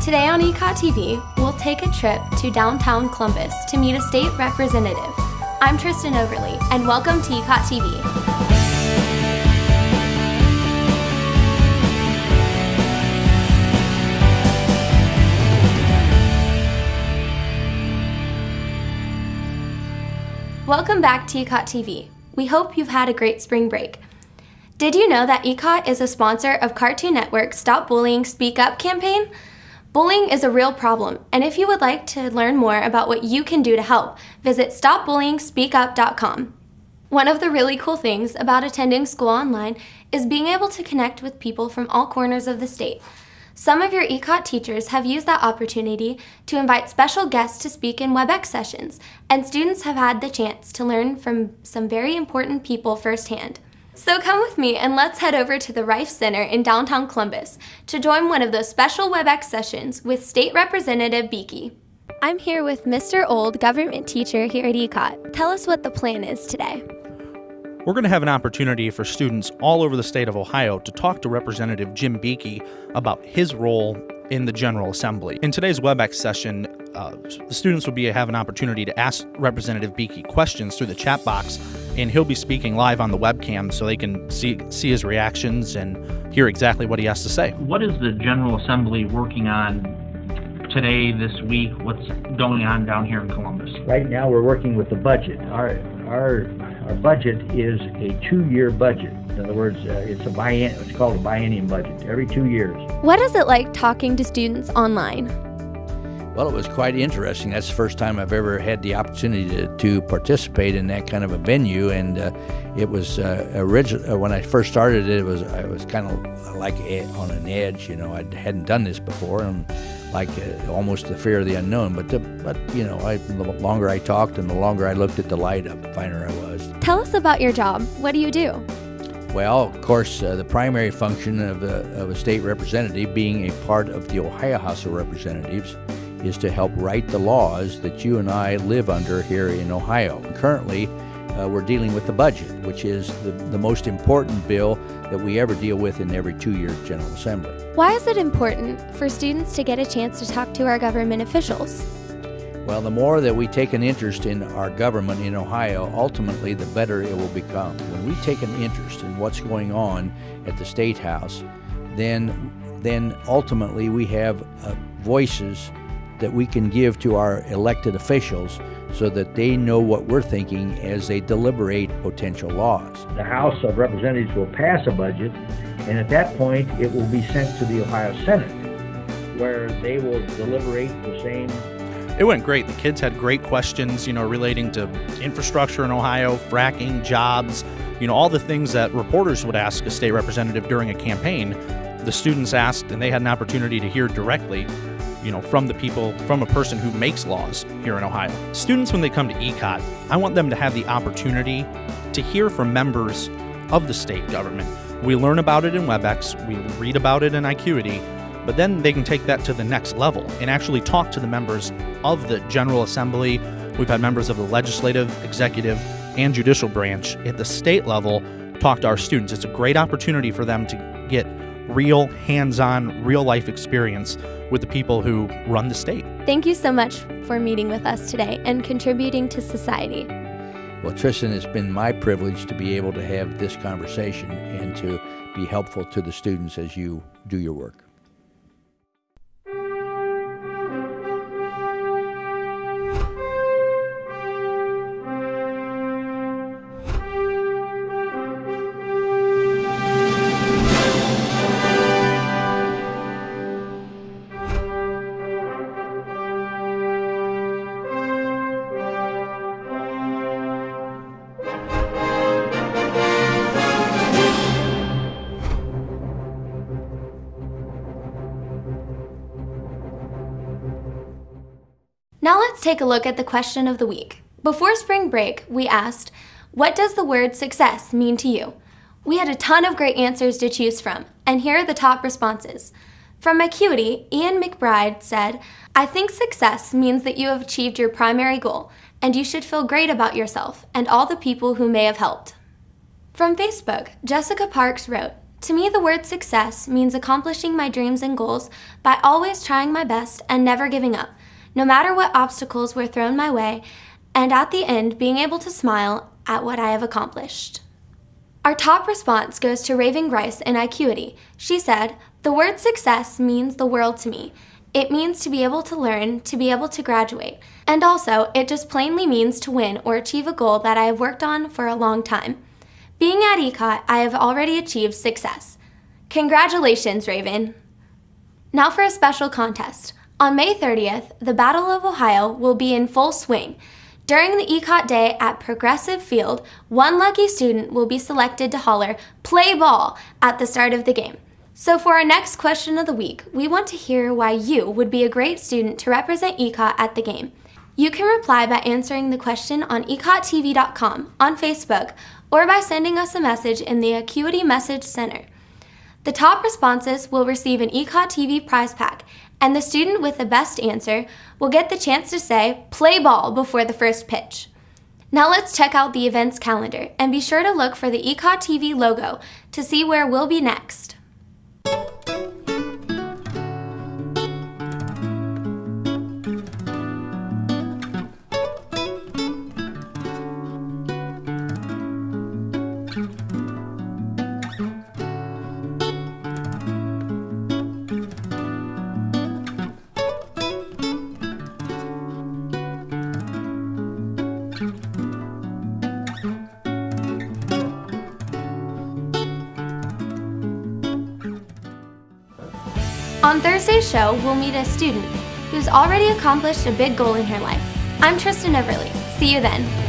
Today on ECOTtv, we'll take a trip to downtown Columbus to meet a state representative. I'm Tristan Overly, and welcome to ECOTtv. Welcome back to ECOTtv. We hope you've had a great spring break. Did you know that Ecot is a sponsor of Cartoon Network's Stop Bullying, Speak Up campaign? Bullying is a real problem, and if you would like to learn more about what you can do to help, visit stopbullying.speakup.com. One of the really cool things about attending school online is being able to connect with people from all corners of the state. Some of your Ecot teachers have used that opportunity to invite special guests to speak in WebEx sessions, and students have had the chance to learn from some very important people firsthand. So come with me and let's head over to the Riffe Center in downtown Columbus to join one of those special WebEx sessions with State Representative Buchy. I'm here with Mr. Old, government teacher here at Ecot. Tell us what the plan is today. We're going to have an opportunity for students all over the state of Ohio to talk to Representative Jim Buchy about his role in the General Assembly. In today's WebEx session, the students will have an opportunity to ask Representative Buchy questions through the chat box, and he'll be speaking live on the webcam so they can see his reactions and hear exactly what he has to say. What is the General Assembly working on today, this week? What's going on down here in Columbus? Right now we're working with the budget. Our budget is a 2-year budget. In other words, it's called a biennium budget, every 2 years. What is it like talking to students online? Well, it was quite interesting. That's the first time I've ever had the opportunity to participate in that kind of a venue, and it was original. When I first started it, I was kind of like on an edge. You know, I hadn't done this before, and like almost the fear of the unknown. But you know, the longer I talked and the longer I looked at the light, the finer I was. Tell us about your job. What do you do? Well, of course, the primary function of a state representative, being a part of the Ohio House of Representatives, is to help write the laws that you and I live under here in Ohio. Currently, we're dealing with the budget, which is the most important bill that we ever deal with in every 2-year General Assembly. Why is it important for students to get a chance to talk to our government officials? Well, the more that we take an interest in our government in Ohio, ultimately the better it will become. When we take an interest in what's going on at the State House, then ultimately we have voices that we can give to our elected officials so that they know what we're thinking as they deliberate potential laws. The House of Representatives will pass a budget, and at that point it will be sent to the Ohio Senate, where they will deliberate the same. It went great. The kids had great questions, relating to infrastructure in Ohio, fracking, jobs, all the things that reporters would ask a state representative during a campaign. The students asked, and they had an opportunity to hear directly from the people, from a person who makes laws here in Ohio. Students, when they come to Ecot, I want them to have the opportunity to hear from members of the state government. We learn about it in WebEx, we read about it in Ecot, but then they can take that to the next level and actually talk to the members of the General Assembly. We've had members of the legislative, executive, and judicial branch at the state level talk to our students. It's a great opportunity for them to get real, hands-on, real-life experience with the people who run the state. Thank you so much for meeting with us today and contributing to society. Well, Tristan, it's been my privilege to be able to have this conversation and to be helpful to the students as you do your work. Now let's take a look at the question of the week. Before spring break, we asked, what does the word success mean to you? We had a ton of great answers to choose from, and here are the top responses. From Ecot, Ian McBride said, I think success means that you have achieved your primary goal, and you should feel great about yourself and all the people who may have helped. From Facebook, Jessica Parks wrote, To me, the word success means accomplishing my dreams and goals by always trying my best and never giving up, no matter what obstacles were thrown my way, and at the end, being able to smile at what I have accomplished. Our top response goes to Raven Grice in Ecot. She said, "The word success means the world to me. It means to be able to learn, to be able to graduate. And also, it just plainly means to win or achieve a goal that I have worked on for a long time. Being at Ecot, I have already achieved success." Congratulations, Raven. Now for a special contest. On May 30th, the Battle of Ohio will be in full swing. During the Ecot Day at Progressive Field, one lucky student will be selected to holler, "Play ball," at the start of the game. So for our next question of the week, we want to hear why you would be a great student to represent Ecot at the game. You can reply by answering the question on ECOTtv.com, on Facebook, or by sending us a message in the Acuity Message Center. The top responses will receive an ECOTtv prize pack, and the student with the best answer will get the chance to say, "Play ball," before the first pitch. Now let's check out the events calendar, and be sure to look for the ECOTtv logo to see where we'll be next. On Thursday's show, we'll meet a student who's already accomplished a big goal in her life. I'm Tristan Everly. See you then.